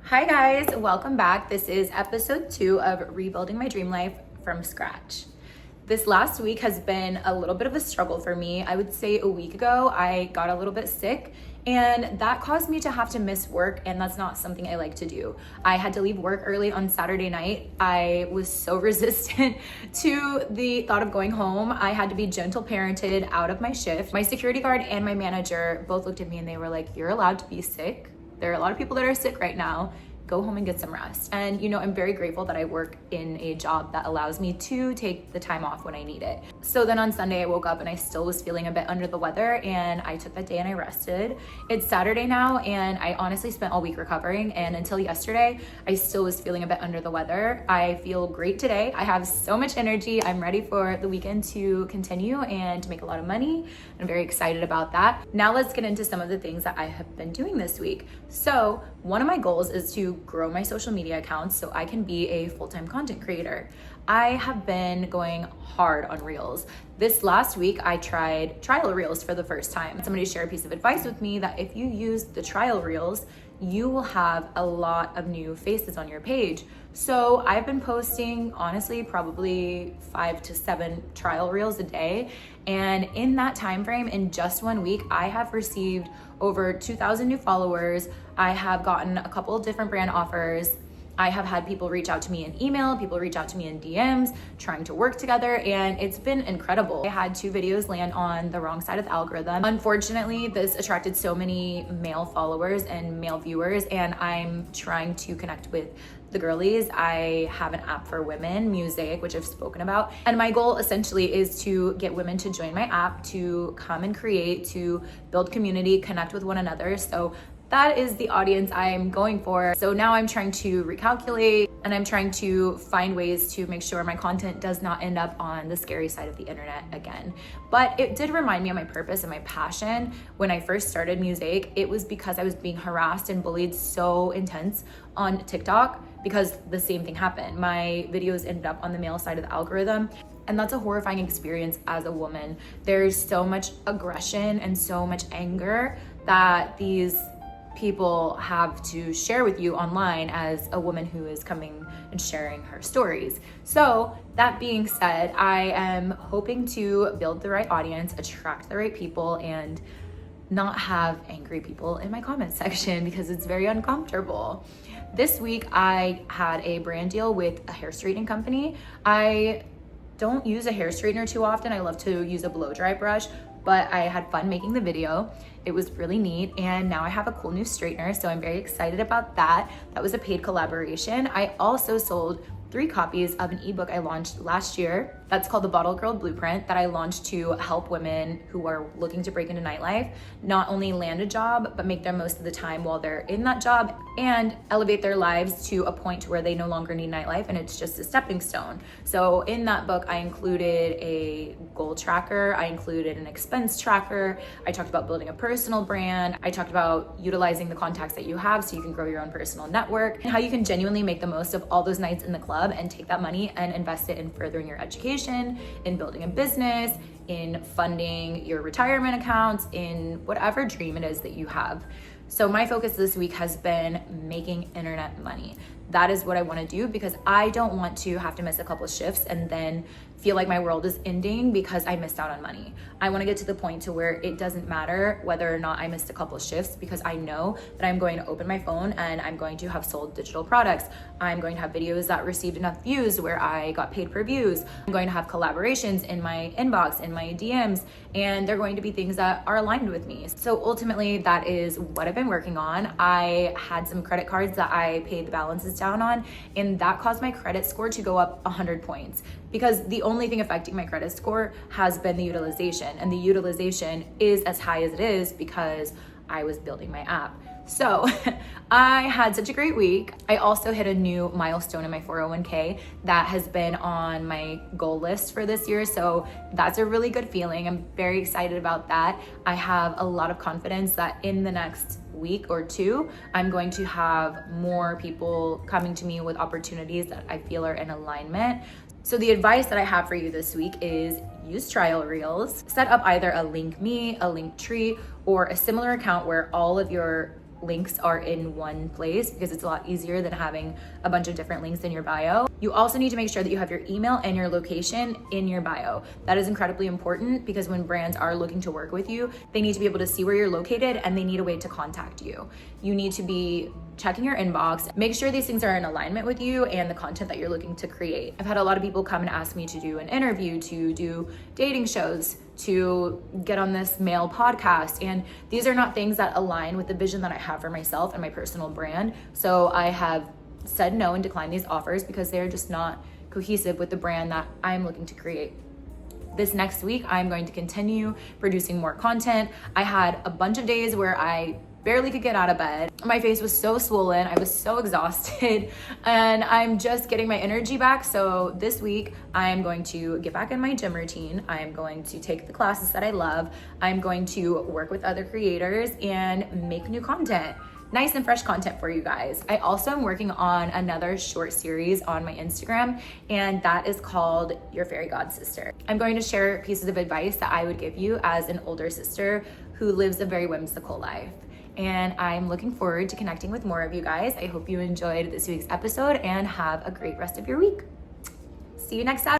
Hi guys, welcome back. This is episode 2 of Rebuilding My Dream Life from Scratch. This last week has been a little bit of a struggle for me. I would say a week ago, I got a little bit sick and that caused me to have to miss work, and that's not something I like to do. I had to leave work early on Saturday night. I was so resistant to the thought of going home. I had to be gentle parented out of my shift. My security guard and my manager both looked at me and they were like, "You're allowed to be sick. There are a lot of people that are sick right now. Go home and get some rest." And I'm very grateful that I work in a job that allows me to take the time off when I need it. So then on Sunday I woke up and I still was feeling a bit under the weather, and I took that day and I rested. It's Saturday now and I honestly spent all week recovering, and until yesterday I still was feeling a bit under the weather. I feel great today. I have so much energy. I'm ready for the weekend to continue and to make a lot of money. I'm very excited about that. Now let's get into some of the things that I have been doing this week. So one of my goals is to grow my social media accounts so I can be a full-time content creator. I have been going hard on Reels. This last week, I tried trial Reels for the first time. Somebody shared a piece of advice with me that if you use the trial Reels, you will have a lot of new faces on your page. So I've been posting, honestly, probably 5 to 7 trial Reels a day. And in that time frame, in just 1 week, I have received over 2,000 new followers. I have gotten a couple of different brand offers. I have had people reach out to me in email, people reach out to me in DMs, trying to work together, and it's been incredible. I had 2 videos land on the wrong side of the algorithm. Unfortunately, this attracted so many male followers and male viewers, and I'm trying to connect with the girlies. I have an app for women, Muses, which I've spoken about. And my goal essentially is to get women to join my app, to come and create, to build community, connect with one another. So that is the audience I'm going for. So now I'm trying to recalculate and I'm trying to find ways to make sure my content does not end up on the scary side of the internet again. But it did remind me of my purpose and my passion. When I first started Music, it was because I was being harassed and bullied so intense on TikTok because the same thing happened. My videos ended up on the male side of the algorithm. And that's a horrifying experience as a woman. There's so much aggression and so much anger that these people have to share with you online as a woman who is coming and sharing her stories. So that being said, I am hoping to build the right audience, attract the right people, and not have angry people in my comment section because it's very uncomfortable. This week I had a brand deal with a hair straightening company. I don't use a hair straightener too often. I love to use a blow dry brush, but I had fun making the video. It was really neat, and now I have a cool new straightener, so I'm very excited about that. That was a paid collaboration. I also sold 3 copies of an ebook I launched last year. That's called the Bottle Girl Blueprint, that I launched to help women who are looking to break into nightlife not only land a job, but make their most of the time while they're in that job and elevate their lives to a point to where they no longer need nightlife and it's just a stepping stone. So in that book, I included a goal tracker, I included an expense tracker, I talked about building a personal brand, I talked about utilizing the contacts that you have so you can grow your own personal network, and how you can genuinely make the most of all those nights in the club and take that money and invest it in furthering your education, in building a business, in funding your retirement accounts, in whatever dream it is that you have. So my focus this week has been making internet money. That is what I want to do because I don't want to have to miss a couple shifts and then feel like my world is ending because I missed out on money. I want to get to the point to where it doesn't matter whether or not I missed a couple shifts because I know that I'm going to open my phone and I'm going to have sold digital products. I'm going to have videos that received enough views where I got paid per views. I'm going to have collaborations in my inbox, in my DMs, and they're going to be things that are aligned with me. So ultimately, that is what I've been working on. I had some credit cards that I paid the balances down on, and that caused my credit score to go up 100 points because the only thing affecting my credit score has been the utilization, and the utilization is as high as it is because I was building my app. So I had such a great week. I also hit a new milestone in my 401k that has been on my goal list for this year. So that's a really good feeling. I'm very excited about that. I have a lot of confidence that in the next week or 2, I'm going to have more people coming to me with opportunities that I feel are in alignment. So the advice that I have for you this week is use trial reels. Set up either a link me, a link tree, or a similar account where all of your links are in one place because it's a lot easier than having a bunch of different links in your bio. You also need to make sure that you have your email and your location in your bio. That is incredibly important because when brands are looking to work with you, they need to be able to see where you're located and they need a way to contact you. You need to be checking your inbox, make sure these things are in alignment with you and the content that you're looking to create. I've had a lot of people come and ask me to do an interview, to do dating shows, to get on this male podcast, and these are not things that align with the vision that I have for myself and my personal brand. So I have said no and declined these offers because they're just not cohesive with the brand that I'm looking to create. This next week, I'm going to continue producing more content. I had a bunch of days where I barely could get out of bed. My face was so swollen. I was so exhausted and I'm just getting my energy back. So this week I'm going to get back in my gym routine. I'm going to take the classes that I love. I'm going to work with other creators and make new content. Nice and fresh content for you guys. I also am working on another short series on my Instagram, and that is called Your Fairy Godsister. I'm going to share pieces of advice that I would give you as an older sister who lives a very whimsical life. And I'm looking forward to connecting with more of you guys. I hope you enjoyed this week's episode and have a great rest of your week. See you next Saturday.